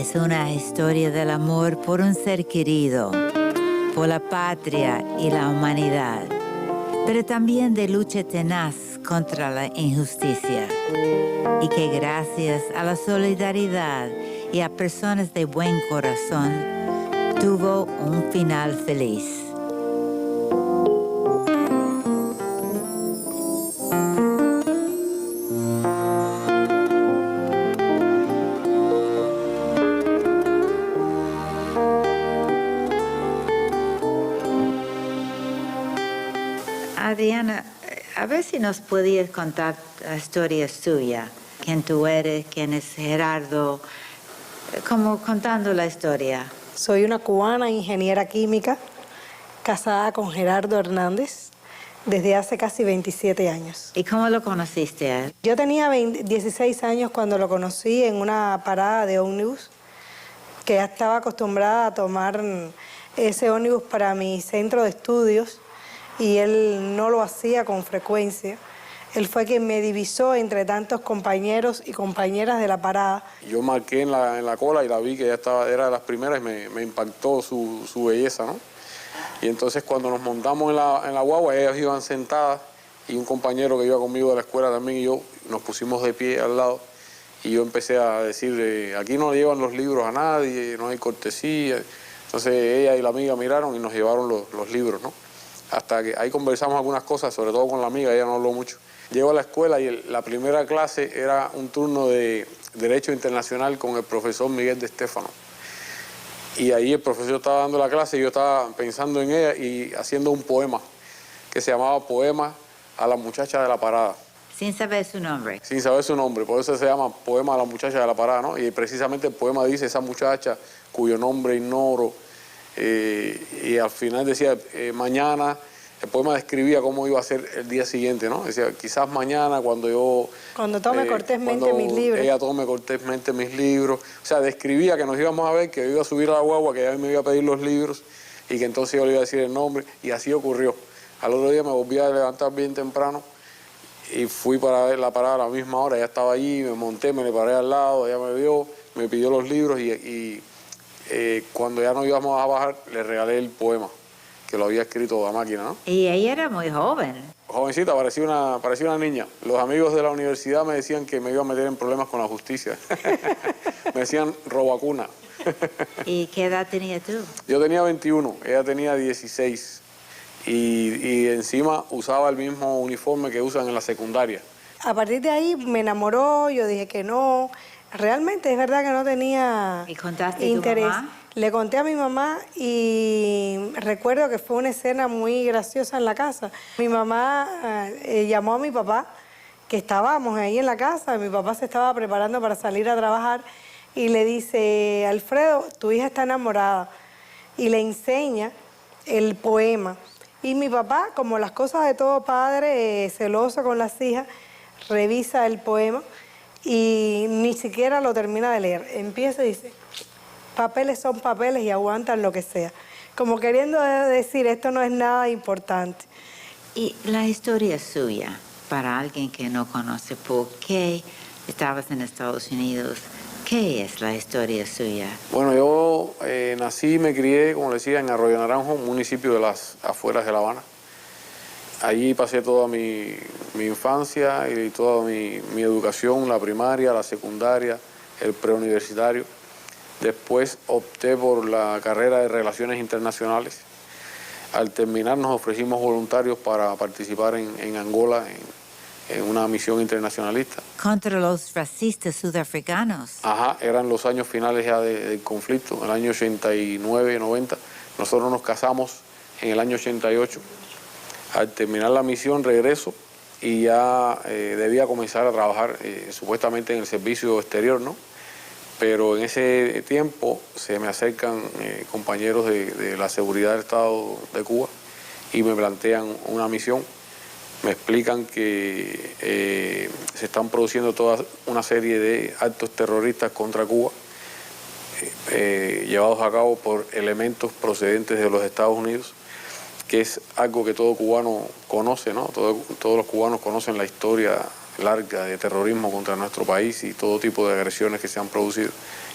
Es una historia del amor por un ser querido, por la patria y la humanidad, pero también de lucha tenaz contra la injusticia. Y que gracias a la solidaridad y a personas de buen corazón, tuvo un final feliz. Adriana, a ver si nos podías contar la historia suya. ¿Quién tú eres? ¿Quién es Gerardo? Como contando la historia. Soy una cubana, ingeniera química, casada con Gerardo Hernández desde hace casi 27 años. ¿Y cómo lo conociste a él? Yo tenía 16 años cuando lo conocí en una parada de ómnibus, que ya estaba acostumbrada a tomar ese ómnibus para mi centro de estudios y él no lo hacía con frecuencia. Él fue quien me divisó entre tantos compañeros y compañeras de la parada. Yo marqué en la cola y la vi que ya estaba, era de las primeras y me impactó su belleza, ¿no? Y entonces cuando nos montamos en la guagua, ellas iban sentadas y un compañero que iba conmigo de la escuela también y yo nos pusimos de pie al lado y yo empecé a decirle, aquí no llevan los libros a nadie, no hay cortesía. Entonces ella y la amiga miraron y nos llevaron los libros, ¿no? Hasta que ahí conversamos algunas cosas, sobre todo con la amiga, ella no habló mucho. Llego a la escuela y la primera clase era un turno de Derecho Internacional con el profesor Miguel de Estéfano. Y ahí el profesor estaba dando la clase y yo estaba pensando en ella y haciendo un poema que se llamaba Poema a la muchacha de la parada. Sin saber su nombre. Sin saber su nombre, por eso se llama Poema a la muchacha de la parada, ¿no? Y precisamente el poema dice esa muchacha cuyo nombre ignoro. Y al final decía, mañana, el poema describía cómo iba a ser el día siguiente, ¿no? Decía, quizás mañana cuando tome cortésmente mis libros. Ella tome cortésmente mis libros. O sea, describía que nos íbamos a ver, que yo iba a subir a la guagua, que ella me iba a pedir los libros y que entonces yo le iba a decir el nombre. Y así ocurrió. Al otro día me volví a levantar bien temprano y fui para ver la parada a la misma hora. Ella estaba allí, me monté, me le paré al lado, ella me vio, me pidió los libros y cuando ya nos íbamos a bajar, le regalé el poema, que lo había escrito a máquina, ¿no? Y ella era muy joven. Jovencita, parecía una niña. Los amigos de la universidad me decían que me iba a meter en problemas con la justicia. Me decían robacuna. ¿Y qué edad tenías tú? Yo tenía 21, ella tenía 16. Y encima usaba el mismo uniforme que usan en la secundaria. A partir de ahí me enamoró, yo dije que no. Realmente es verdad que no tenía ¿Y contaste interés. a tu mamá? Le conté a mi mamá y recuerdo que fue una escena muy graciosa en la casa. Mi mamá llamó a mi papá, que estábamos ahí en la casa, mi papá se estaba preparando para salir a trabajar y le dice, Alfredo, tu hija está enamorada, y le enseña el poema. Y mi papá, como las cosas de todo padre, celoso con las hijas, revisa el poema y ni siquiera lo termina de leer. Empieza y dice, papeles son papeles y aguantan lo que sea. Como queriendo decir, esto no es nada importante. Y la historia suya, para alguien que no conoce, ¿por qué estabas en Estados Unidos? ¿Qué es la historia suya? Bueno, yo nací y me crié, como le decía, en Arroyo Naranjo, un municipio de las afueras de La Habana. Allí pasé toda mi infancia y toda mi educación, la primaria, la secundaria, el preuniversitario. Después opté por la carrera de Relaciones Internacionales. Al terminar nos ofrecimos voluntarios para participar en Angola, en una misión internacionalista. Contra los racistas sudafricanos. Ajá, eran los años finales ya del conflicto, el año 89, 90. Nosotros nos casamos en el año 88. Al terminar la misión regreso y ya debía comenzar a trabajar supuestamente en el servicio exterior, ¿no? Pero en ese tiempo se me acercan compañeros de la seguridad del Estado de Cuba y me plantean una misión. Me explican que se están produciendo toda una serie de actos terroristas contra Cuba, llevados a cabo por elementos procedentes de los Estados Unidos, que es algo que todo cubano conoce, ¿no? Todos los cubanos conocen la historia larga de terrorismo contra nuestro país y todo tipo de agresiones que se han producido.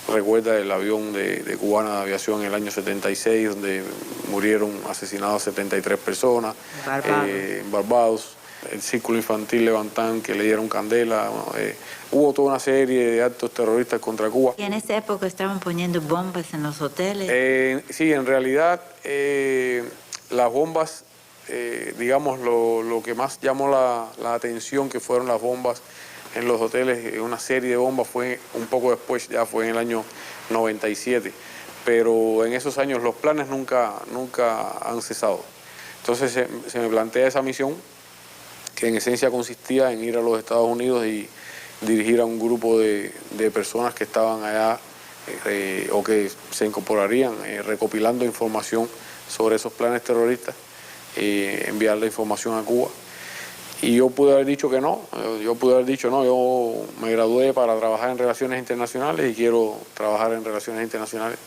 recuerda el avión de Cubana de Aviación en el año 76, donde murieron asesinados 73 personas en Barbados. El Círculo Infantil Levantán, que le dieron candela. Hubo toda una serie de actos terroristas contra Cuba. ¿Y en esa época estaban poniendo bombas en los hoteles? Sí, en realidad las bombas, digamos, lo que más llamó la atención que fueron las bombas en los hoteles, una serie de bombas fue un poco después, ya fue en el año 97. Pero en esos años los planes nunca han cesado. Entonces se me plantea esa misión, que en esencia consistía en ir a los Estados Unidos y dirigir a un grupo de personas que estaban allá o que se incorporarían recopilando información sobre esos planes terroristas, enviar la información a Cuba. Y yo pude haber dicho que no, yo me gradué para trabajar en relaciones internacionales y quiero trabajar en relaciones internacionales,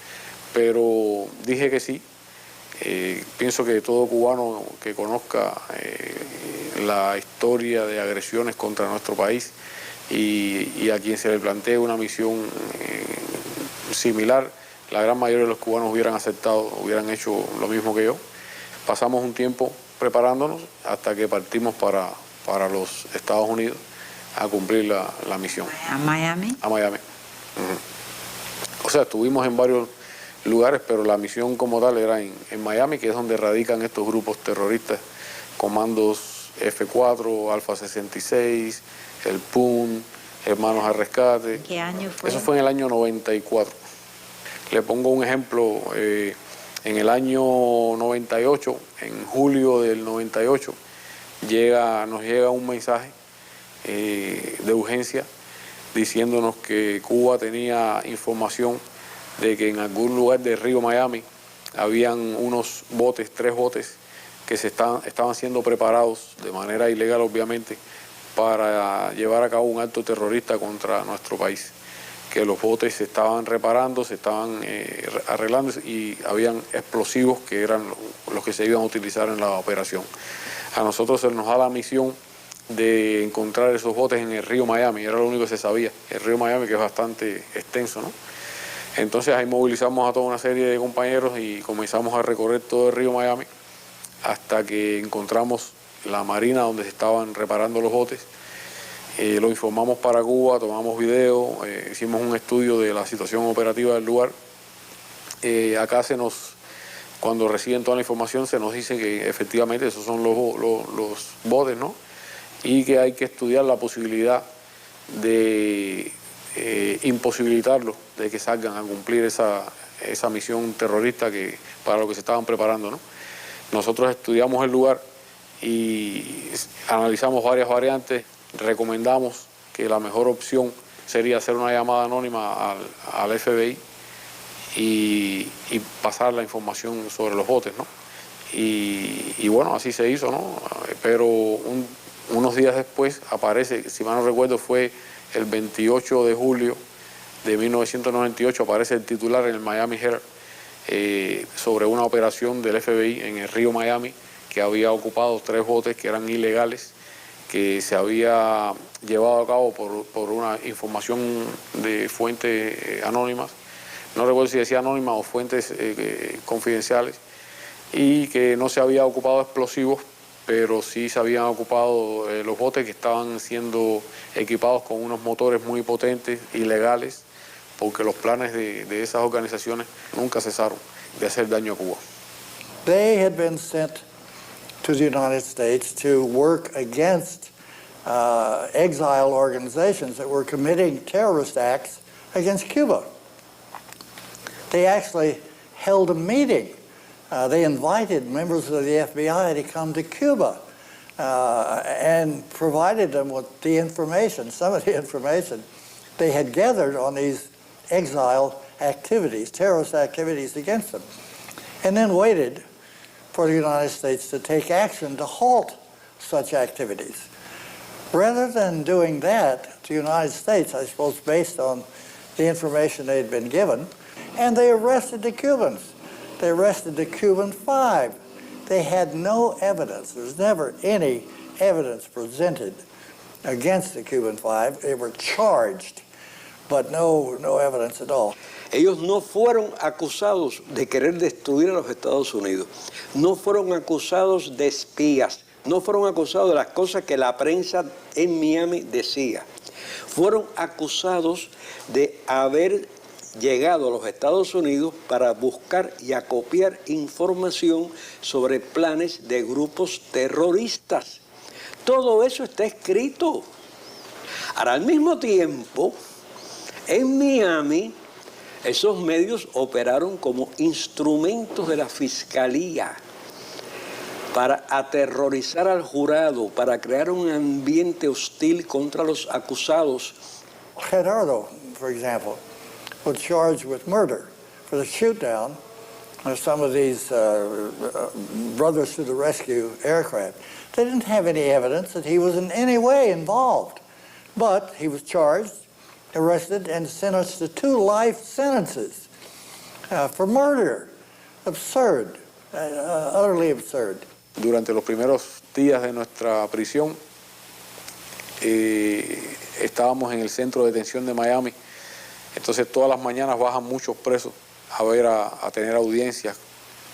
pero dije que sí. Pienso que todo cubano que conozca la historia de agresiones contra nuestro país y a quien se le plantee una misión similar, la gran mayoría de los cubanos hubieran aceptado, hubieran hecho lo mismo que yo. Pasamos un tiempo preparándonos hasta que partimos para los Estados Unidos a cumplir la misión. ¿A Miami? A Miami. O sea, estuvimos en varios lugares, pero la misión como tal era en Miami, que es donde radican estos grupos terroristas, comandos F4, Alfa 66, el PUN, Hermanos al Rescate. ¿Qué año fue? Eso fue en el año 94. Le pongo un ejemplo, en el año 98, en julio del 98, nos llega un mensaje de urgencia diciéndonos que Cuba tenía información de que en algún lugar del río Miami habían unos botes, 3 botes, que estaban siendo preparados de manera ilegal, obviamente, para llevar a cabo un acto terrorista contra nuestro país. Que los botes se estaban reparando, se estaban arreglando y habían explosivos que eran los que se iban a utilizar en la operación. A nosotros se nos da la misión de encontrar esos botes en el río Miami, era lo único que se sabía, el río Miami, que es bastante extenso, ¿no? Entonces ahí movilizamos a toda una serie de compañeros y comenzamos a recorrer todo el río Miami hasta que encontramos la marina donde se estaban reparando los botes. Lo informamos para Cuba, tomamos video, hicimos un estudio de la situación operativa del lugar. Acá cuando reciben toda la información, se nos dice que efectivamente esos son los botes, ¿no? Y que hay que estudiar la posibilidad de imposibilitarlos de que salgan a cumplir esa misión terrorista para lo que se estaban preparando, ¿no? Nosotros estudiamos el lugar y analizamos varias variantes, recomendamos que la mejor opción sería hacer una llamada anónima al FBI y pasar la información sobre los botes, ¿no? Y bueno, así se hizo, ¿no? Pero unos días después aparece, si mal no recuerdo fue el 28 de julio de 1998, aparece el titular en el Miami Herald sobre una operación del FBI en el río Miami que había ocupado 3 botes que eran ilegales, que se había llevado a cabo por una información de fuentes anónimas, no recuerdo si decía anónimas o fuentes confidenciales, y que no se había ocupado explosivos, pero sí se habían ocupado los botes que estaban siendo equipados con unos motores muy potentes, ilegales, porque los planes de esas organizaciones nunca cesaron de hacer daño a Cuba. They had been sent to the United States to work against exile organizations that were committing terrorist acts against Cuba. They actually held a meeting. They invited members of the FBI to come to Cuba and provided them with the information, some of the information they had gathered on these exile activities, terrorist activities against them, and then waited for the United States to take action to halt such activities. Rather than doing that, the United States, I suppose based on the information they had been given, and they arrested the Cubans. They arrested the Cuban Five. They had no evidence. There was never any evidence presented against the Cuban Five. They were charged but no evidence at all. Ellos no fueron acusados de querer destruir a los Estados Unidos, no fueron acusados de espías, no fueron acusados de las cosas que la prensa en Miami decía. Fueron acusados de haber llegado a los Estados Unidos para buscar y acopiar información sobre planes de grupos terroristas. Todo eso está escrito. Ahora, al mismo tiempo, en Miami, esos medios operaron como instrumentos de la fiscalía para aterrorizar al jurado, para crear un ambiente hostil contra los acusados. Gerardo, for example, was charged with murder for the shoot-down of some of these Brothers to the Rescue aircraft. They didn't have any evidence that he was in any way involved, but he was charged, arrested, and sentenced to 2 life sentences for murder. Absurd, utterly absurd. Durante los primeros días de nuestra prisión, estábamos en el centro de detención de Miami. Entonces todas las mañanas bajan muchos presos a tener audiencias,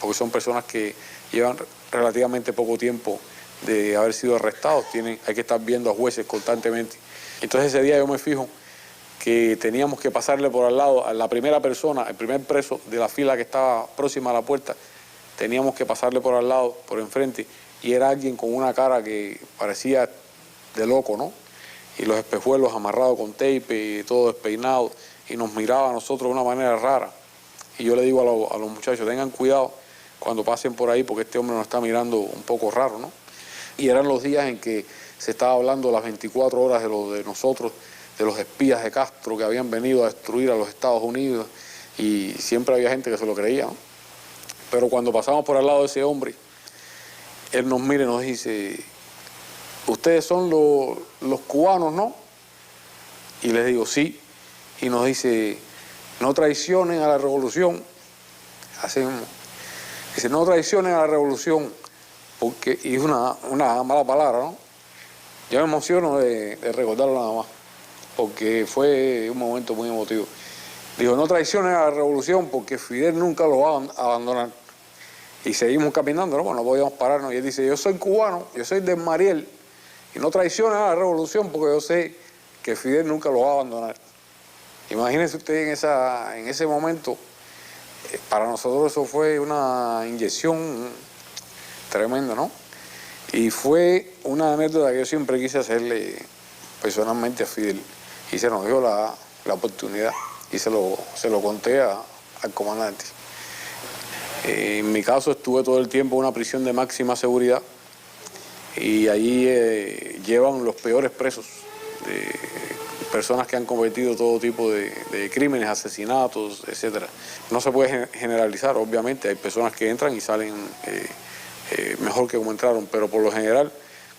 porque son personas que llevan relativamente poco tiempo de haber sido arrestados. Hay que estar viendo a jueces constantemente. Entonces ese día yo me fijo que teníamos que pasarle por al lado a la primera persona, el primer preso de la fila que estaba próxima a la puerta. Teníamos que pasarle por al lado, por enfrente, y era alguien con una cara que parecía de loco, ¿no? Y los espejuelos amarrados con tape, y todo despeinado, y nos miraba a nosotros de una manera rara. Y yo le digo a los muchachos, tengan cuidado cuando pasen por ahí, porque este hombre nos está mirando un poco raro, ¿no? Y eran los días en que se estaba hablando las 24 horas de nosotros, de los espías de Castro que habían venido a destruir a los Estados Unidos, y siempre había gente que se lo creía, ¿no? Pero cuando pasamos por al lado de ese hombre, él nos mira y nos dice, ustedes son los cubanos, ¿no? Y les digo, sí. Y nos dice, no traicionen a la revolución. Así mismo. Dice, no traicionen a la revolución, porque, y es una mala palabra, ¿no? Yo me emociono de recordarlo nada más, porque fue un momento muy emotivo. Dijo, no traicionen a la revolución porque Fidel nunca lo va a abandonar. Y seguimos caminando, ¿no? Bueno, no podíamos pararnos. Y él dice, yo soy cubano, yo soy del Mariel, y no traicionen a la revolución porque yo sé que Fidel nunca lo va a abandonar. Imagínense usted en ese momento, para nosotros eso fue una inyección tremenda, ¿no? Y fue una anécdota que yo siempre quise hacerle personalmente a Fidel. Y se nos dio la oportunidad. Y se lo conté al comandante. En mi caso estuve todo el tiempo en una prisión de máxima seguridad y allí llevan los peores presos, de personas que han cometido todo tipo de crímenes, asesinatos, etc. No se puede generalizar, obviamente, hay personas que entran y salen mejor que como entraron, pero por lo general,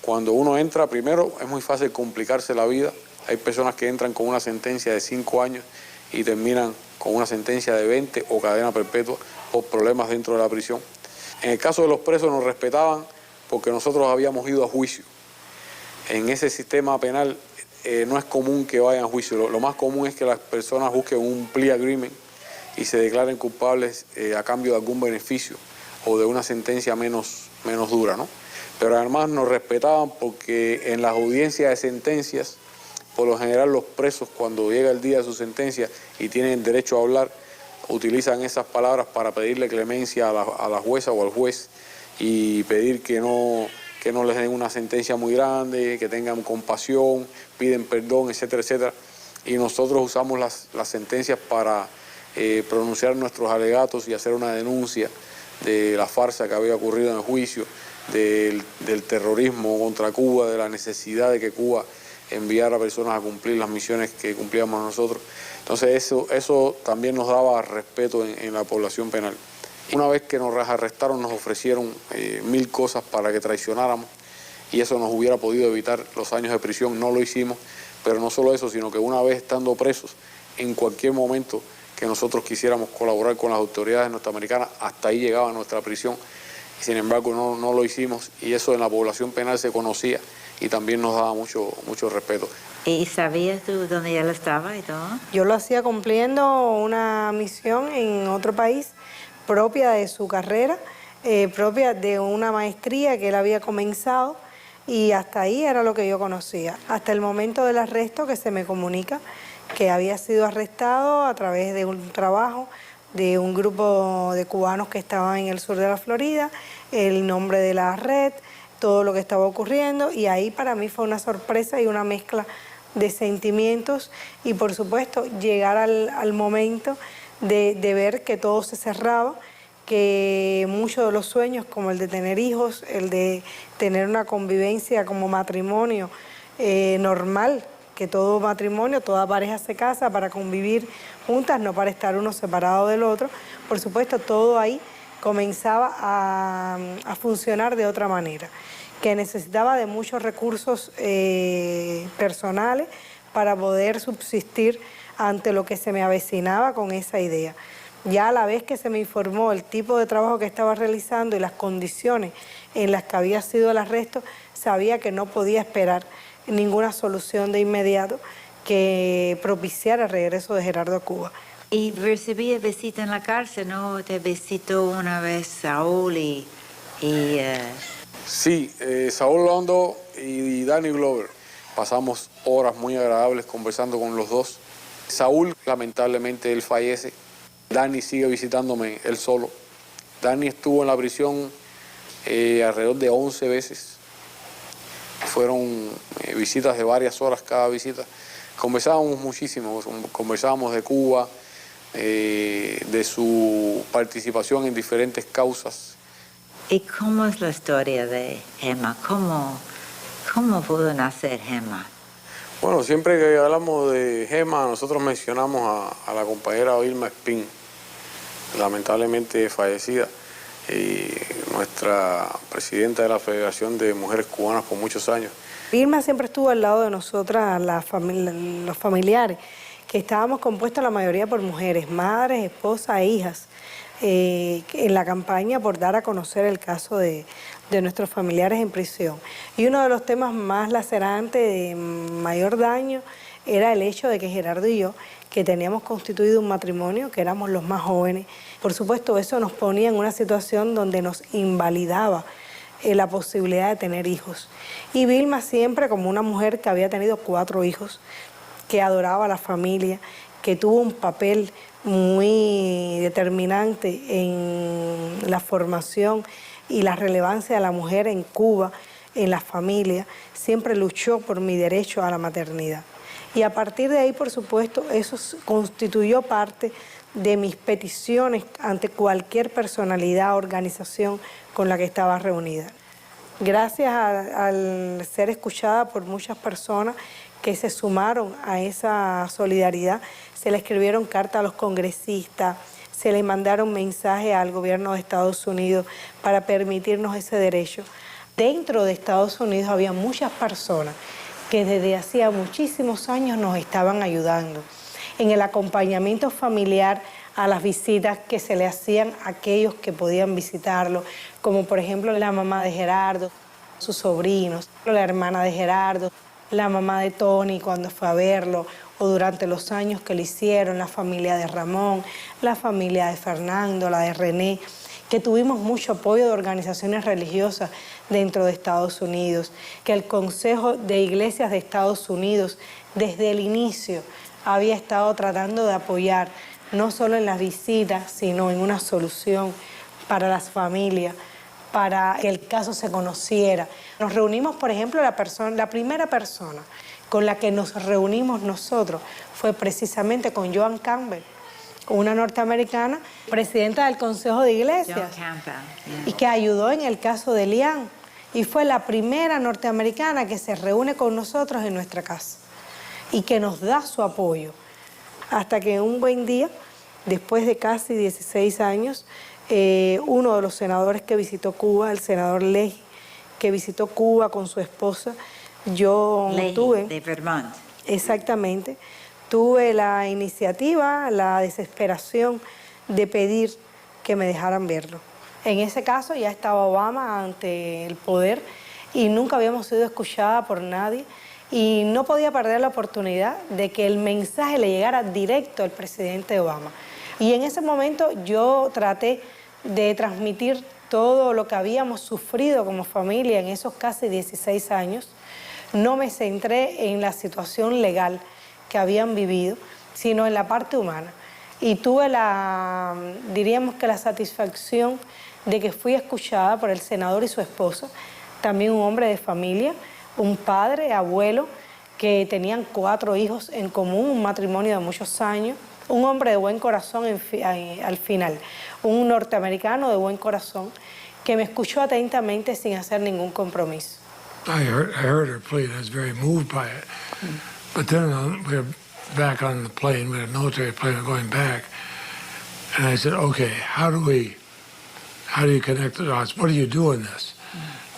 cuando uno entra, primero es muy fácil complicarse la vida. Hay personas que entran con una sentencia de 5 años y terminan con una sentencia de 20 o cadena perpetua por problemas dentro de la prisión. En el caso de los presos nos respetaban porque nosotros habíamos ido a juicio. En ese sistema penal no es común que vayan a juicio. Lo más común es que las personas busquen un plea agreement y se declaren culpables a cambio de algún beneficio o de una sentencia menos dura, ¿no? Pero además nos respetaban porque en las audiencias de sentencias, por lo general los presos, cuando llega el día de su sentencia y tienen derecho a hablar, utilizan esas palabras para pedirle clemencia a la jueza o al juez y pedir que no les den una sentencia muy grande, que tengan compasión, piden perdón, etcétera, etcétera. Y nosotros usamos las sentencias para pronunciar nuestros alegatos y hacer una denuncia de la farsa que había ocurrido en el juicio, del terrorismo contra Cuba, de la necesidad de que Cuba enviara a personas a cumplir las misiones que cumplíamos nosotros. Entonces eso también nos daba respeto en la población penal. Una vez que nos arrestaron nos ofrecieron 1000 cosas para que traicionáramos y eso nos hubiera podido evitar los años de prisión. No lo hicimos, pero no solo eso, sino que una vez estando presos, en cualquier momento que nosotros quisiéramos colaborar con las autoridades norteamericanas, hasta ahí llegaba nuestra prisión. Sin embargo, no lo hicimos y eso en la población penal se conocía y también nos daba mucho respeto. ¿Y sabías tú dónde él estaba y todo? Yo lo hacía cumpliendo una misión en otro país propia de su carrera, propia de una maestría que él había comenzado, y hasta ahí era lo que yo conocía. Hasta el momento del arresto, que se me comunica que había sido arrestado a través de un trabajo de un grupo de cubanos que estaban en el sur de la Florida, el nombre de la red, todo lo que estaba ocurriendo, y ahí para mí fue una sorpresa y una mezcla de sentimientos, y por supuesto llegar al momento de ver que todo se cerraba, que muchos de los sueños, como el de tener hijos, el de tener una convivencia como matrimonio normal, que todo matrimonio, toda pareja se casa para convivir juntas, no para estar uno separado del otro. Por supuesto, todo ahí comenzaba a funcionar de otra manera, que necesitaba de muchos recursos personales para poder subsistir ante lo que se me avecinaba con esa idea. Ya a la vez que se me informó el tipo de trabajo que estaba realizando y las condiciones en las que había sido el arresto, sabía que no podía esperar ninguna solución de inmediato que propiciara el regreso de Gerardo a Cuba. Y recibía visita en la cárcel, ¿no? Te visitó una vez Saúl y Sí, Saúl Londo y Danny Glover. Pasamos horas muy agradables conversando con los dos. Saúl, lamentablemente, él fallece. Danny sigue visitándome él solo. Danny estuvo en la prisión alrededor de 11 veces. Fueron visitas de varias horas cada visita. Conversábamos muchísimo, conversábamos de Cuba, de su participación en diferentes causas. ¿Y cómo es la historia de Gemma? ¿Cómo pudo nacer Gemma? Bueno, siempre que hablamos de Gemma, nosotros mencionamos a la compañera Vilma Espín, lamentablemente fallecida, y nuestra presidenta de la Federación de Mujeres Cubanas por muchos años. Vilma siempre estuvo al lado de nosotras, los familiares, que estábamos compuestos la mayoría por mujeres, madres, esposas e hijas, en la campaña por dar a conocer el caso de nuestros familiares en prisión. Y uno de los temas más lacerantes, de mayor daño, era el hecho de que Gerardo y yo, que teníamos constituido un matrimonio, que éramos los más jóvenes, por supuesto eso nos ponía en una situación donde nos invalidaba la posibilidad de tener hijos. Y Vilma siempre, como una mujer que había tenido 4 hijos, que adoraba a la familia, que tuvo un papel muy determinante en la formación y la relevancia de la mujer en Cuba, en la familia, siempre luchó por mi derecho a la maternidad. Y a partir de ahí, por supuesto, eso constituyó parte de mis peticiones ante cualquier personalidad o organización con la que estaba reunida. Gracias al ser escuchada por muchas personas que se sumaron a esa solidaridad, se le escribieron cartas a los congresistas, se le mandaron mensajes al gobierno de Estados Unidos para permitirnos ese derecho. Dentro de Estados Unidos había muchas personas que desde hacía muchísimos años nos estaban ayudando en el acompañamiento familiar a las visitas que se le hacían a aquellos que podían visitarlo, como por ejemplo la mamá de Gerardo, sus sobrinos, la hermana de Gerardo, la mamá de Tony cuando fue a verlo, o durante los años que lo hicieron, la familia de Ramón, la familia de Fernando, la de René, que tuvimos mucho apoyo de organizaciones religiosas dentro de Estados Unidos, que el Consejo de Iglesias de Estados Unidos desde el inicio había estado tratando de apoyar, no solo en las visitas, sino en una solución para las familias, para que el caso se conociera. Nos reunimos, por ejemplo, la primera persona con la que nos reunimos nosotros fue precisamente con Joan Campbell, una norteamericana, presidenta del Consejo de Iglesias, y que ayudó en el caso de Lian, y fue la primera norteamericana que se reúne con nosotros en nuestra casa y que nos da su apoyo. Hasta que un buen día, después de casi 16 años, uno de los senadores que visitó Cuba, el senador Leahy, que visitó Cuba con su esposa, yo tuve... de Vermont. Exactamente. Tuve la iniciativa, la desesperación de pedir que me dejaran verlo. En ese caso ya estaba Obama ante el poder y nunca habíamos sido escuchada por nadie y no podía perder la oportunidad de que el mensaje le llegara directo al presidente Obama. Y en ese momento yo traté de transmitir todo lo que habíamos sufrido como familia en esos casi 16 años. No me centré en la situación legal que habían vivido, sino en la parte humana. Y tuve diríamos que la satisfacción de que fui escuchada por el senador y su esposa, también un hombre de familia, un padre, abuelo, que tenían 4 hijos en común, un matrimonio de muchos años, un hombre de buen corazón al final, un norteamericano de buen corazón, que me escuchó atentamente sin hacer ningún compromiso. I heard her plea and I was very moved by it. But then we were back on the plane, we had a military plane going back, and I said, okay, how do you connect the dots? What do you do in this?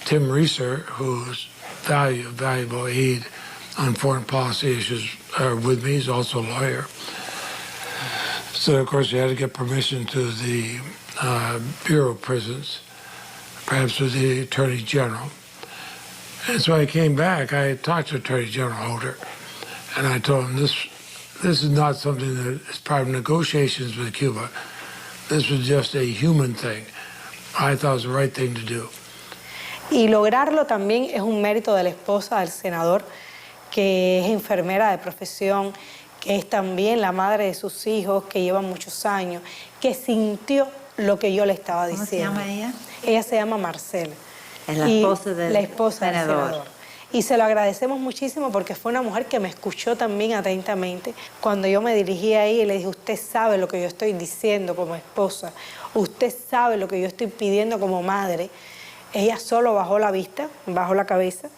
Tim Reeser, who's valuable aide on foreign policy issues with me, he's also a lawyer. So, of course, we had to get permission to the Bureau of Prisons, perhaps with the Attorney General. And so I came back, I talked to Attorney General Holder, and I told him this is not something that is part of negotiations with Cuba. This was just a human thing. I thought it was the right thing to do. Y lograrlo también es un mérito de la esposa del senador, que es enfermera de profesión, que es también la madre de sus hijos, que lleva muchos años, que sintió lo que yo le estaba diciendo. ¿Cómo se llama ella? Ella se llama Marcela. Es la esposa del del senador. Y se lo agradecemos muchísimo porque fue una mujer que me escuchó también atentamente. Cuando yo me dirigí ahí y le dije, usted sabe lo que yo estoy diciendo como esposa, usted sabe lo que yo estoy pidiendo como madre. Ella solo bajó la vista, bajó la cabeza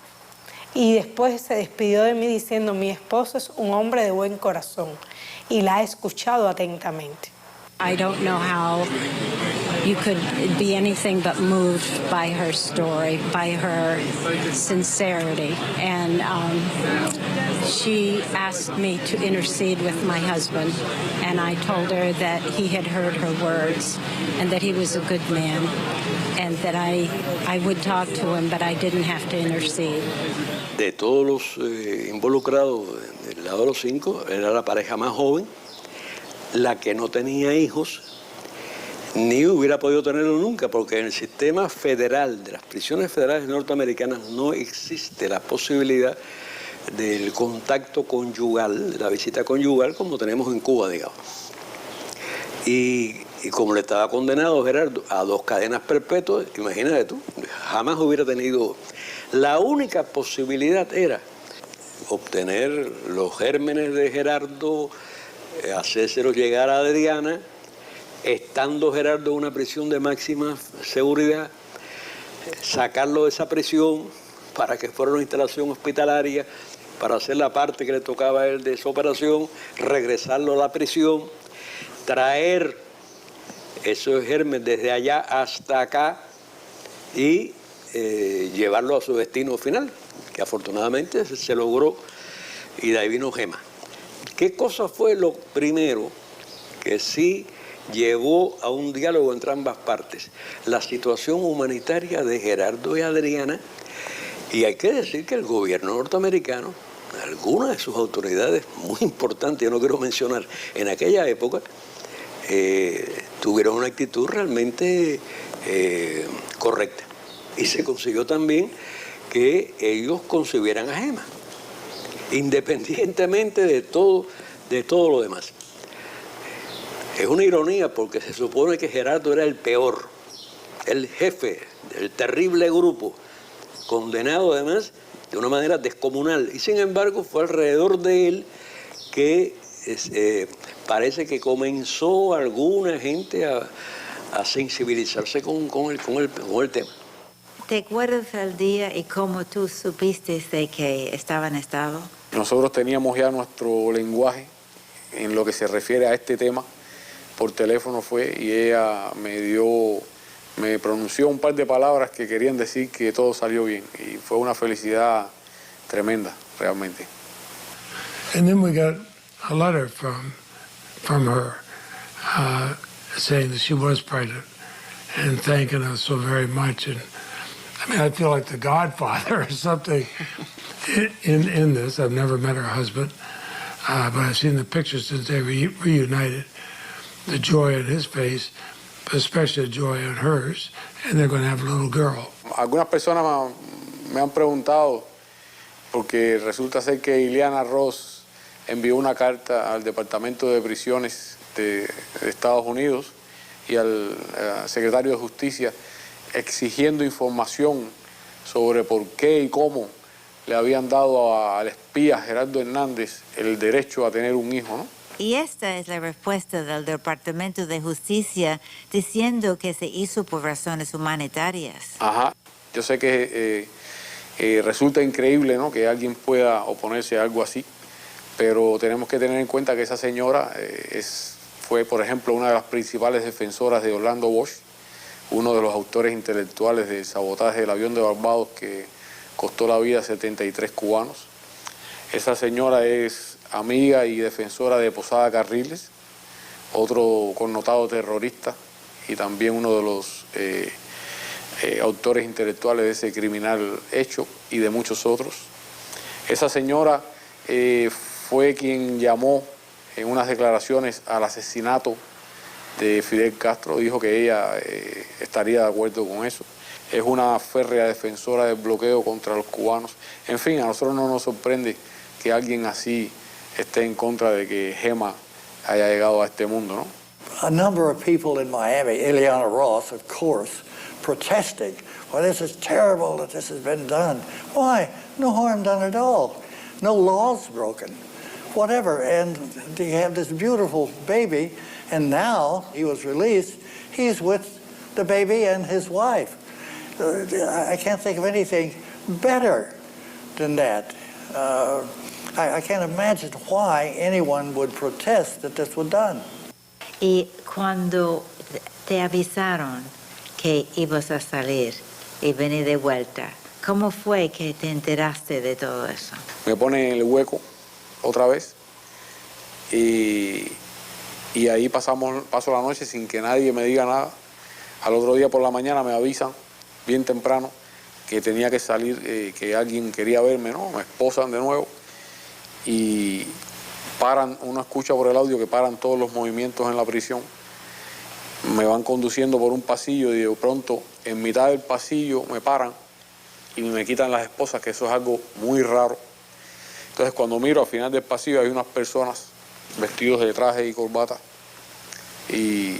y después se despidió de mí diciendo, mi esposo es un hombre de buen corazón, y la he escuchado atentamente. I don't know how you could be anything but moved by her story, by her sincerity. And she asked me to intercede with my husband, and I told her that he had heard her words and that he was a good man, and that I would talk to him, but I didn't have to intercede. De todos los involucrados del lado de los 5, era la pareja más joven, la que no tenía hijos, ni hubiera podido tenerlo nunca, porque en el sistema federal de las prisiones federales norteamericanas no existe la posibilidad del contacto conyugal, de la visita conyugal, como tenemos en Cuba, digamos. Y como le estaba condenado Gerardo a 2 cadenas perpetuas, imagínate tú, jamás hubiera tenido. La única posibilidad era obtener los gérmenes de Gerardo, hacérselos llegar a Adriana, estando Gerardo en una prisión de máxima seguridad, sacarlo de esa prisión para que fuera una instalación hospitalaria, para hacer la parte que le tocaba a él de esa operación, regresarlo a la prisión, traer esos gérmenes desde allá hasta acá y llevarlo a su destino final, que afortunadamente se logró, y de ahí vino Gema. ¿Qué cosa fue lo primero que sí llevó a un diálogo entre ambas partes? La situación humanitaria de Gerardo y Adriana, y hay que decir que el gobierno norteamericano, algunas de sus autoridades muy importantes, yo no quiero mencionar, en aquella época, tuvieron una actitud realmente correcta. Y se consiguió también que ellos concibieran a Gema, independientemente de todo lo demás. Es una ironía porque se supone que Gerardo era el peor, el jefe del terrible grupo, condenado además de una manera descomunal. Y sin embargo fue alrededor de él que parece que comenzó alguna gente a sensibilizarse con el tema. ¿Te acuerdas el día y cómo tú supiste de que estaba en estado? Nosotros teníamos ya nuestro lenguaje en lo que se refiere a este tema. Por teléfono fue y ella me pronunció un par de palabras que querían decir que todo salió bien. Y fue una felicidad tremenda, realmente. And then we got a letter from her saying that she was pregnant and thanking us so very much. And I mean, I feel like the Godfather or something. in this. I've never met her husband, but I've seen the pictures since they reunited. The joy on his face, but especially the joy on hers, and they're going to have a little girl. Algunas personas me han preguntado, porque resulta ser que Ileana Ross envió una carta al Departamento de Prisiones de Estados Unidos y al secretario de Justicia exigiendo información sobre por qué y cómo le habían dado al espía Gerardo Hernández el derecho a tener un hijo, ¿no? Y esta es la respuesta del Departamento de Justicia diciendo que se hizo por razones humanitarias. Ajá. Yo sé que resulta increíble, ¿no?, que alguien pueda oponerse a algo así, pero tenemos que tener en cuenta que esa señora fue, por ejemplo, una de las principales defensoras de Orlando Bosch, uno de los autores intelectuales del sabotaje del avión de Barbados que costó la vida a 73 cubanos. Esa señora es amiga y defensora de Posada Carriles, otro connotado terrorista y también uno de los autores intelectuales de ese criminal hecho y de muchos otros. Esa señora fue quien llamó en unas declaraciones al asesinato de Fidel Castro, dijo que ella estaría de acuerdo con eso. Es una férrea defensora del bloqueo contra los cubanos. En fin, a nosotros no nos sorprende que alguien así esté en contra de que Gema haya llegado a este mundo, ¿no? A number of people in Miami, Ileana Ross, of course, protesting. Well, this is terrible that this has been done. Why? No harm done at all. No laws broken. Whatever. And you have this beautiful baby, and now he was released. He's with the baby and his wife. I can't think of anything better than that. I can't imagine why anyone would protest that this was done. Y cuando te avisaron que ibas a salir y venir de vuelta, ¿cómo fue que te enteraste de todo eso? Me ponen en el hueco otra vez y ahí paso la noche sin que nadie me diga nada. Al otro día por la mañana me avisan bien temprano que tenía que salir, que alguien quería verme, ¿no? Me esposan de nuevo y paran, uno escucha por el audio que paran todos los movimientos en la prisión. Me van conduciendo por un pasillo y de pronto en mitad del pasillo me paran y me quitan las esposas, que eso es algo muy raro. Entonces cuando miro al final del pasillo hay unas personas vestidos de traje y corbata y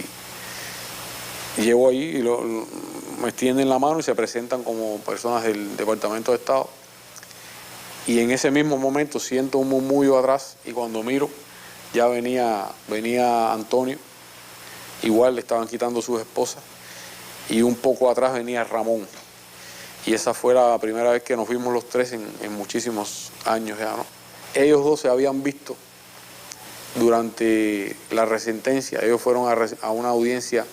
llego allí y me extienden la mano y se presentan como personas del Departamento de Estado. Y en ese mismo momento siento un murmullo atrás y cuando miro ya venía Antonio, igual le estaban quitando sus esposas y un poco atrás venía Ramón. Y esa fue la primera vez que nos vimos los tres en muchísimos años ya, ¿no? Ellos dos se habían visto durante la resentencia. Ellos fueron a una audiencia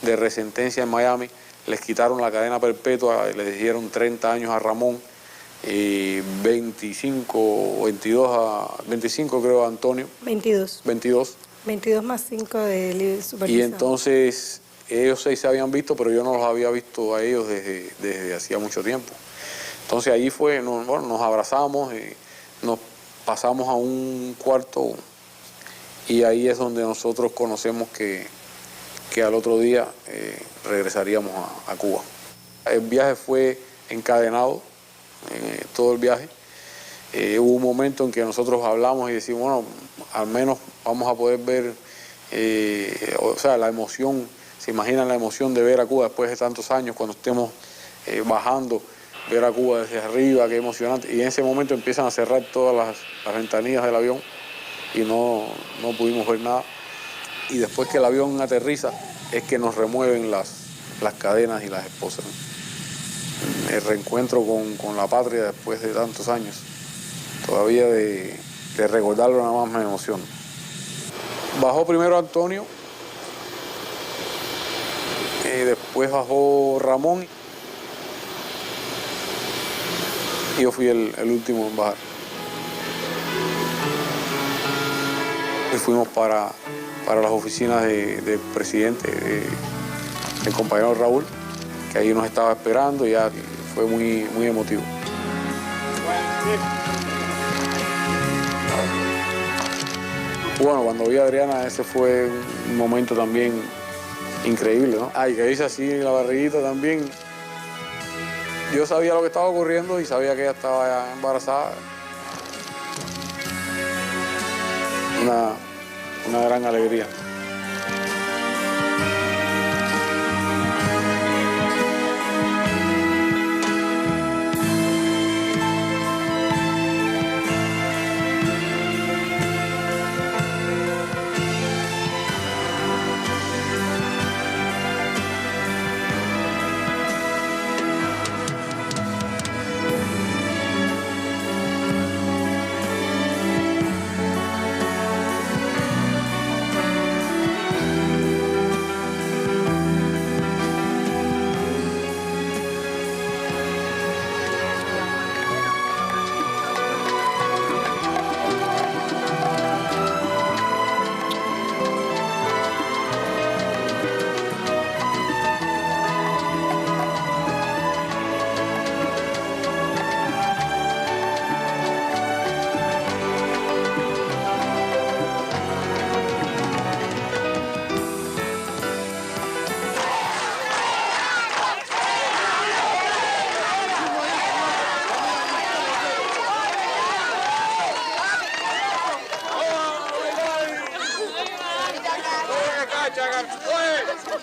de resentencia en Miami, les quitaron la cadena perpetua, les dieron 30 años a Ramón, 25 creo a Antonio. 22 más 5 de libre supervisado. Y entonces ellos 6 se habían visto, pero yo no los había visto a ellos desde hacía mucho tiempo. Entonces allí fue, nos abrazamos, nos pasamos a un cuarto y ahí es donde nosotros conocemos que al otro día regresaríamos a Cuba. El viaje fue encadenado, todo el viaje. Hubo un momento en que nosotros hablamos y decimos, bueno, al menos vamos a poder ver, la emoción, se imaginan la emoción de ver a Cuba después de tantos años, cuando estemos bajando, ver a Cuba desde arriba, qué emocionante. Y en ese momento empiezan a cerrar todas las ventanillas del avión y no pudimos ver nada. Y después que el avión aterriza es que nos remueven las cadenas y las esposas, ¿no? El reencuentro con la patria después de tantos años, todavía de recordarlo nada más me emociona. Bajó primero Antonio, después bajó Ramón y yo fui el último en bajar. Y fuimos para las oficinas del presidente, del compañero Raúl, que ahí nos estaba esperando y ya fue muy, muy emotivo. Bueno, cuando vi a Adriana, ese fue un momento también increíble, ¿no? Ay, que hice así en la barriguita también. Yo sabía lo que estaba ocurriendo y sabía que ella estaba embarazada. Una gran alegría.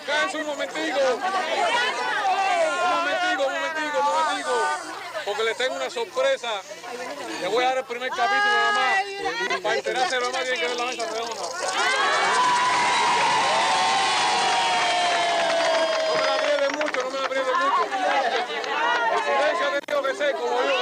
Cállense un momentico. Porque les tengo una sorpresa. Les voy a dar el primer capítulo nada más. Para enterarse de lo más tienen que ver la mesa redonda. No me la pierden mucho. El silencio ha tenido que ser como yo.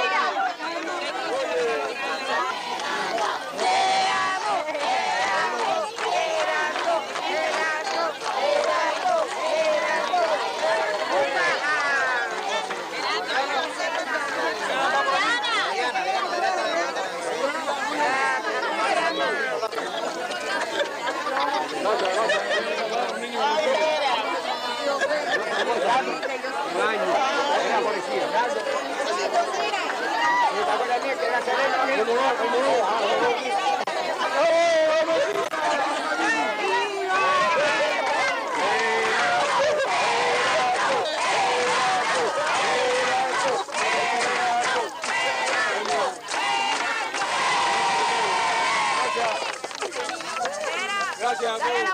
Gracias a todos.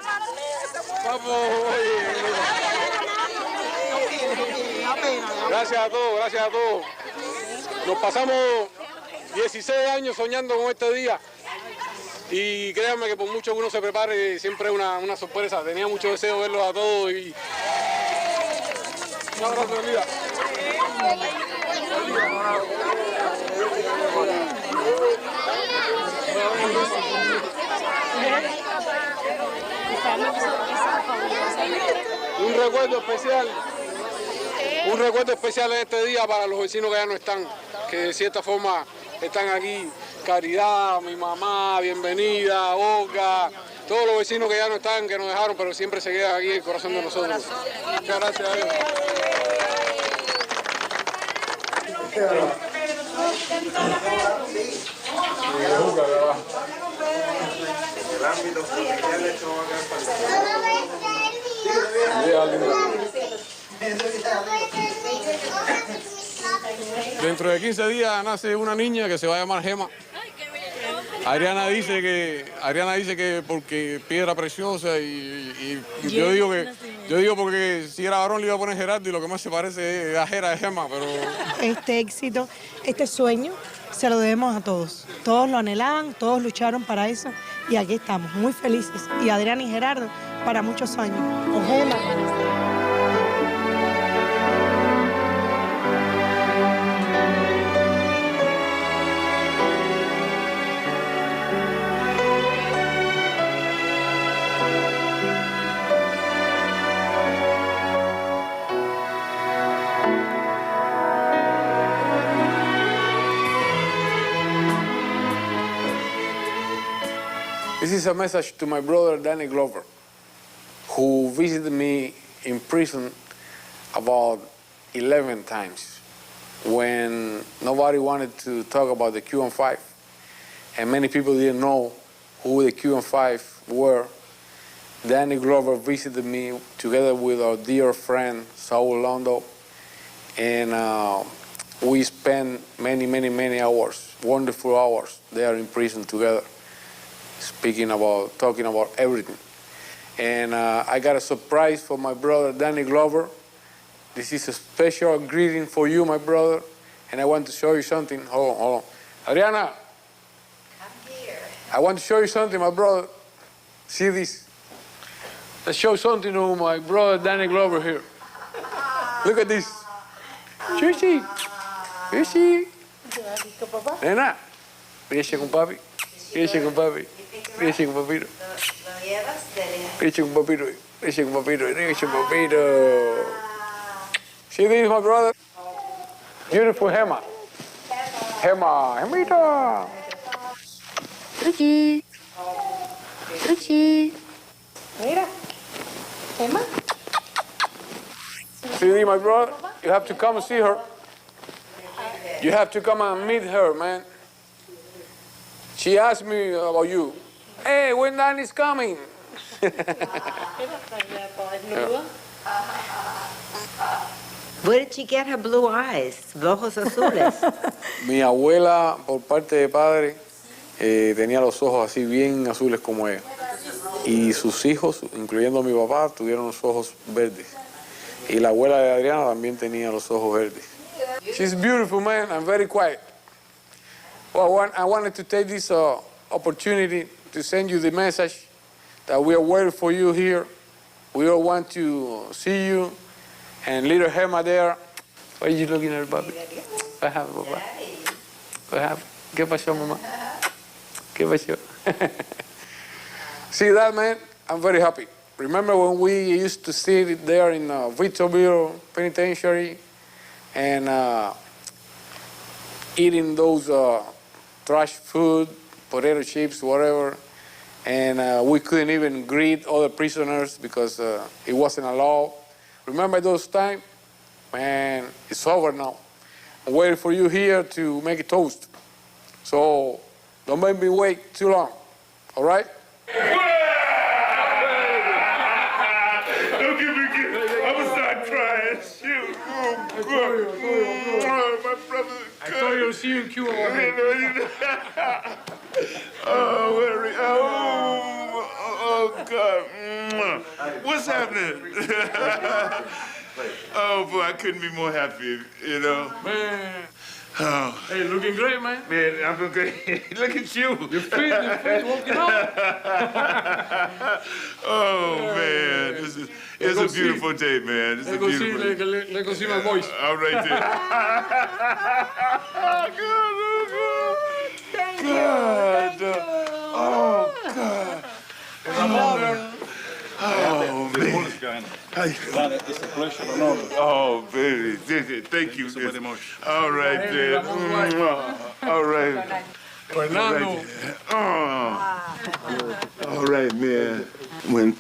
Vamos. Gracias a todos. Nos pasamos 16 años soñando con este día. Y créanme que por mucho que uno se prepare, siempre es una sorpresa. Tenía mucho deseo de verlos a todos y un abrazo de vida. Un recuerdo especial en este día para los vecinos que ya no están, que de cierta forma están aquí. Caridad, mi mamá, bienvenida, Olga, todos los vecinos que ya no están, que nos dejaron, pero siempre se quedan aquí en el corazón de nosotros. Muchas gracias a Dios. Dentro de 15 días nace una niña que se va a llamar Gema. Adriana dice que porque piedra preciosa y yo digo porque si era varón le iba a poner Gerardo y lo que más se parece es a Gera de Gema, pero Este éxito, este sueño, se lo debemos a todos. Todos lo anhelaban, todos lucharon para eso y aquí estamos, muy felices. Y Adriana y Gerardo para muchos años. O Gema. This is a message to my brother Danny Glover, who visited me in prison about 11 times. When nobody wanted to talk about the Cuban Five. And many people didn't know who the Cuban Five were. Danny Glover visited me together with our dear friend, Saul Londo. And we spent many hours, wonderful hours there in prison together, talking about everything. And I got a surprise for my brother, Danny Glover. This is a special greeting for you, my brother. And I want to show you something. Hold on. Adriana. I'm here. I want to show you something, my brother. See this? Let's show something to my brother, Danny Glover here. Look at this. Chuchi. Chuchi. Nena. Ríese con papi. Ríese con papi. Ríese con papito. Ríese con papito. Ríese con papito. Ríese con papito. See this, my brother? Beautiful Gemma. Gemita. Ricky. Mira. Gemma. See this, my brother? You have to come and see her. You have to come and meet her, man. She asked me about you. Hey, when Danny's coming? Where did she get her blue eyes? Los ojos azules. Mi abuela, por parte de padre, tenía los ojos así bien azules como ella. Y sus hijos, incluyendo mi papá, tuvieron los ojos verdes. Y la abuela de Adriana también tenía los ojos verdes. She's beautiful, man, and very quiet. Well, I wanted to take this opportunity to send you the message that we are waiting for you here. We all want to see you. And little Gemma there. Why are you looking at her, papi? What happened, papá? What happened? ¿Qué pasó, mamá? ¿Qué pasó? See that, man? I'm very happy. Remember when we used to sit there in Victorville Penitentiary and eating those trash food, potato chips, whatever, and we couldn't even greet other prisoners because it wasn't allowed. Remember those times? Man, it's over now. I'm waiting for you here to make a toast. So don't make me wait too long, all right? Don't give me a gift. I'm going to start crying. Shoot. My brother. I told you to see you in Cuba one day. Oh, Larry. Oh, God. What's happening? Oh, boy, I couldn't be more happy, you know. Man. Oh. Hey, looking great, man. Man, I'm looking great. Look at you. Your feet walking out. Oh, man. It's a beautiful day, man. It's a beautiful day. Let's go see my boys. I'm right there. God. Oh, God. Oh, man. It's a pleasure. Oh, baby. Thank you. All right, then. All right. Fernando. All right, man. When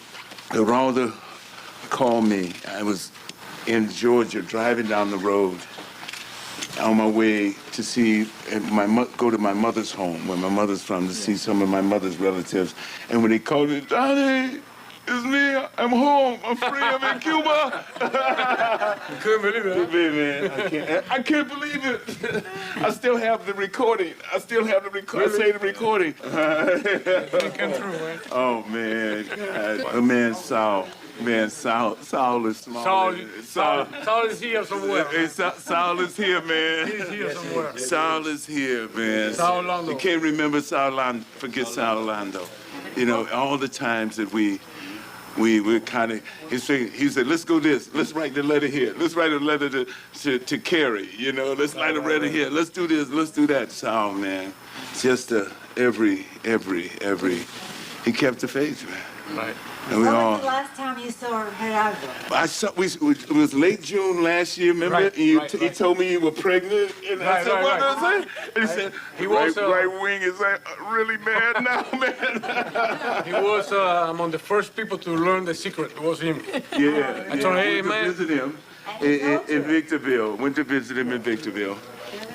Geraldo called me, I was in Georgia driving down the road on my way to see go to my mother's home, where my mother's from, to see some of my mother's relatives. And when he called me, Donnie, it's me. I'm home. I'm free. I'm in Cuba. You couldn't believe it, Man, I can't believe it. I still have the recording. I still have the recording. I say the recording. Oh, man. God. Man, Saul. Man, Saul is small. Saul is here somewhere. Saul is here, man. He's here somewhere. Saul is here, man. Saul Lando. You can't remember Saul Lando. Forget Saul Lando. You know, all the times that we kind of, he said, let's go this. Let's write the letter here. Let's write a letter to Carrie. You know, let's write a letter here. Let's do this. Let's do that. Saul, man. Just every. He kept the faith, man. Right. And when was the last time you saw Geraldo? It was late June last year, remember? Right, He told me you were pregnant. And I said, what did I say? And he said, he was, right wing is like really bad now, man. He was among the first people to learn the secret. It was him. Yeah. I told him, hey, man. Visit him in Victorville. Went to visit him in Victorville.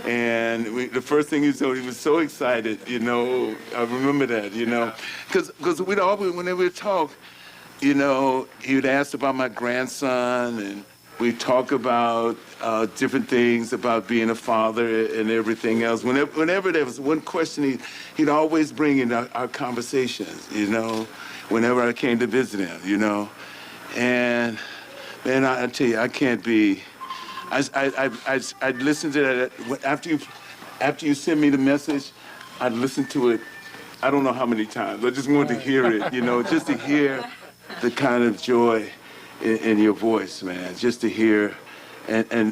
And the first thing he told, he was so excited, you know. I remember that, you know. Because we'd always, whenever we'd talk, you know, he would ask about my grandson, and we'd talk about different things about being a father and everything else. Whenever there was one question, he'd always bring in our conversations, you know, whenever I came to visit him, you know. And, man, I tell you, I can't be... I'd listen to that after you send me the message. I'd listen to it. I don't know how many times. I just wanted to hear it, you know, just to hear the kind of joy in your voice, man. Just to hear, and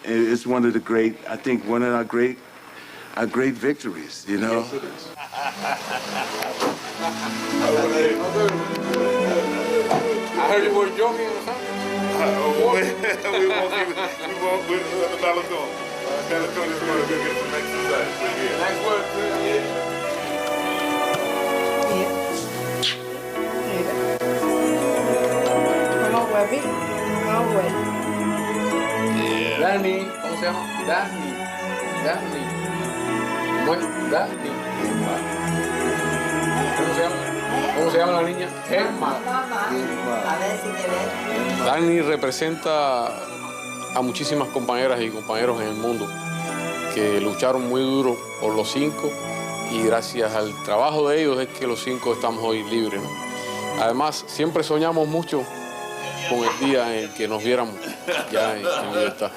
it's one of the great. I think one of our great victories, you know. Yes, it is. I heard you were joking or something. We won't the balcony. Balcony is going to go get some exercise. Next word, Danny, ¿cómo se llama? Danny. ¿Cómo se llama la niña? Emma. Danny representa a muchísimas compañeras y compañeros en el mundo que lucharon muy duro por los 5 y gracias al trabajo de ellos es que los 5 estamos hoy libres, ¿no? Además, siempre soñamos mucho con el día en el que nos viéramos ya en libertad.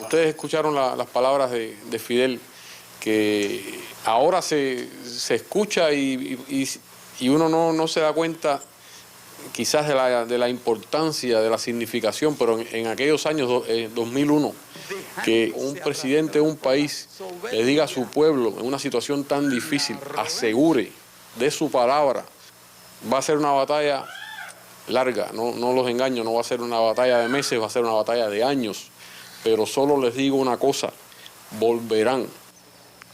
Ustedes escucharon las palabras de Fidel, que ahora se escucha y uno no se da cuenta quizás de la importancia, de la significación, pero en aquellos años, 2001, que un presidente de un país le diga a su pueblo en una situación tan difícil, asegure de su palabra, va a ser una batalla larga, no los engaño, no va a ser una batalla de meses, va a ser una batalla de años, pero solo les digo una cosa, volverán.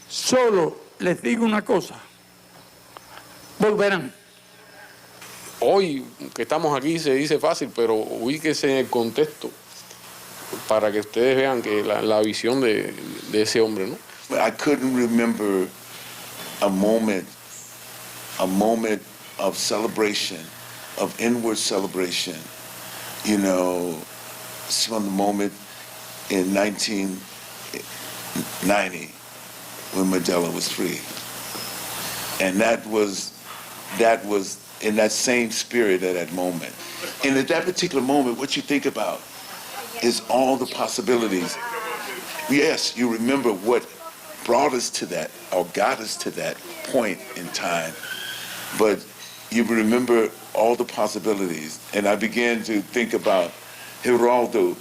Solo les digo una cosa, volverán. Hoy que estamos aquí se dice fácil, pero ubíquese en el contexto para que ustedes vean que la visión de ese hombre, ¿no? I couldn't remember a moment of celebration, of inward celebration, you know, from the moment in 1990 when Mandela was free. And that was in that same spirit at that moment. And at that particular moment, what you think about is all the possibilities. Yes, you remember what brought us to that, or got us to that point in time, but you remember all the possibilities. And I began to think about Geraldo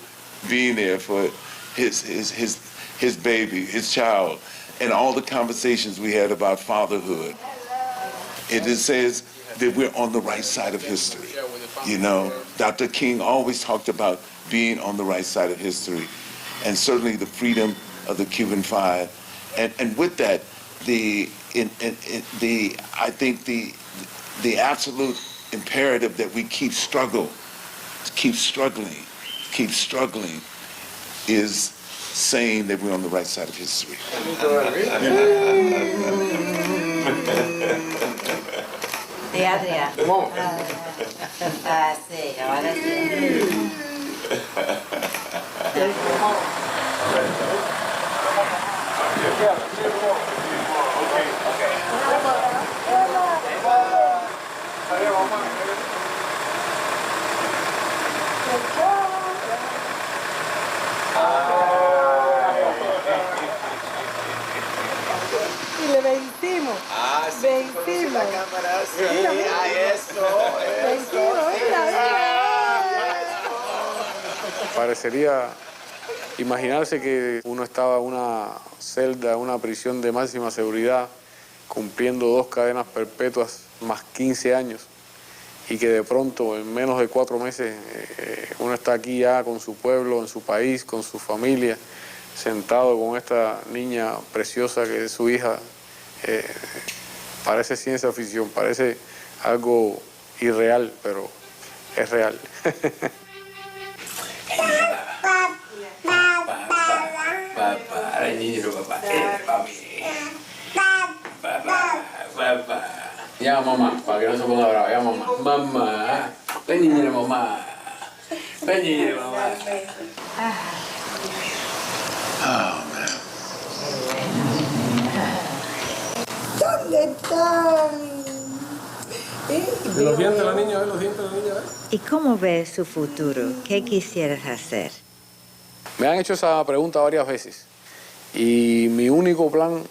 being there for his baby, his child, and all the conversations we had about fatherhood. It says that we're on the right side of history. You know, Dr. King always talked about being on the right side of history, and certainly the freedom of the Cuban Five, and with that, I think the absolute imperative that we keep struggling, is saying that we're on the right side of history. Sí, Adrián. Sí, ahora sí. Y le vencimos. Ah, sí, vencimos. La cámara, sí. Mira, mira. Vencimos, mira. Parecería imaginarse que uno estaba en una celda, una prisión de máxima seguridad, cumpliendo 2 cadenas perpetuas más 15 años, y que de pronto en menos de 4 meses uno está aquí ya con su pueblo, en su país, con su familia, sentado con esta niña preciosa que es su hija. Parece ciencia ficción, parece algo irreal, pero es real. Ya mamá, para que no se ponga brava, ya mamá. Mamá, ven niñera mamá. Ven niñera mamá. ¿Dónde están? Los dientes de la niña, los dientes de la niña. ¿Y cómo ves su futuro? ¿Qué quisieras hacer? Me han hecho esa pregunta varias veces y mi único plan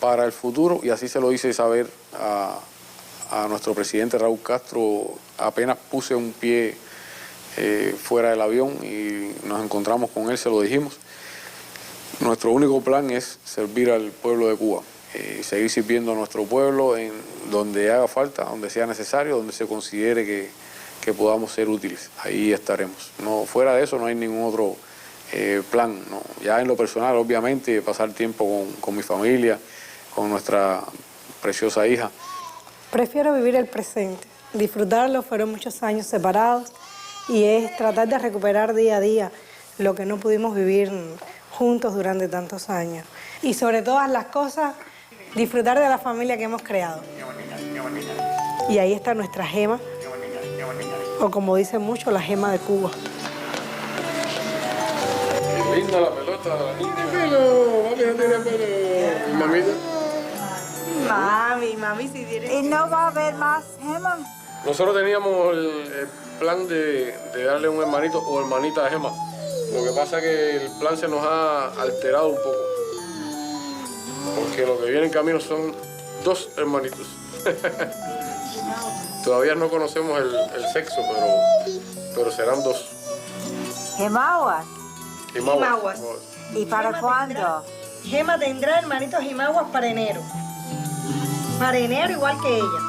para el futuro, y así se lo hice saber a nuestro presidente Raúl Castro, apenas puse un pie fuera del avión y nos encontramos con él, se lo dijimos. Nuestro único plan es servir al pueblo de Cuba, seguir sirviendo a nuestro pueblo en donde haga falta, donde sea necesario, donde se considere que podamos ser útiles. Ahí estaremos. No, fuera de eso no hay ningún otro plan, ¿no? Ya en lo personal, obviamente, pasar tiempo con mi familia, con nuestra preciosa hija. Prefiero vivir el presente, disfrutarlo. Fueron muchos años separados y es tratar de recuperar día a día lo que no pudimos vivir juntos durante tantos años. Y sobre todas las cosas, disfrutar de la familia que hemos creado. Y ahí está nuestra gema, o como dicen muchos, la gema de Cuba. Qué linda la pelota de la niña. Pelo, mami no tiene pelo. Mamita. Mami, si tiene... ¿Y no va a haber más Gema? Nosotros teníamos el plan de darle un hermanito o hermanita a Gema. Lo que pasa es que el plan se nos ha alterado un poco. Porque lo que viene en camino son 2 hermanitos. Todavía no conocemos el sexo, pero serán 2. ¿Gemaguas? Jimaguas. ¿Y para Gema cuándo? Gema tendrá hermanitos Jimaguas para enero. Para enero igual que ella.